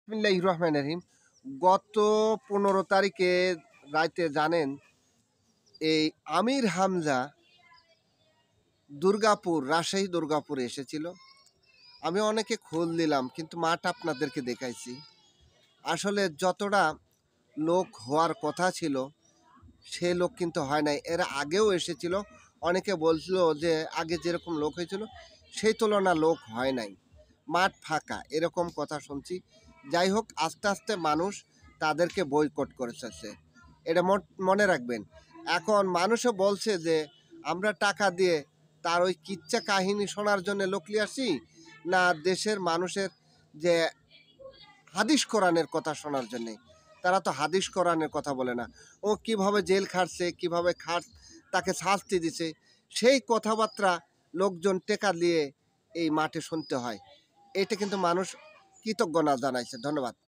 বিসমিল্লাহির রহমানির রহিম। গত 15 তারিখে রাইতে জানেন এই আমির হামজা দুর্গাপুর, রাজশাহী দুর্গাপুরে এসেছিল। আমি অনেকে খোঁজ দিলাম কিন্তু মাঠ আপনাদেরকে দেখাইছি। আসলে যতটা লোক হওয়ার কথা ছিল সে লোক কিন্তু হয় নাই। এর আগেও এসেছিল। অনেকে বলছিল যে আগে যেরকম লোক হয়েছিল সেই তুলনা লোক হয় নাই। মাঠ ফাঁকা এরকম কথা শুনছি। যাই হোক আস্তে আস্তে মানুষ তাদেরকে বয়কট করেছে। এটা মনে রাখবেন। এখন মানুষও বলছে যে আমরা টাকা দিয়ে তার ওই কিচ্ছা কাহিনী শোনার জন্য লোক নিয়ে আসি, না দেশের মানুষের যে হাদিস কোরআনের কথা শোনার জন্যে। তারা তো হাদিস কোরআনের কথা বলে না। ও কিভাবে জেল খাটছে, কিভাবে তাকে শাস্তি দিছে, সেই কথাবার্তা লোকজন টেকা দিয়ে এই মাঠে শুনতে হয়। এটা কিন্তু মানুষ কৃতজ্ঞতা জানাইছে। ধন্যবাদ।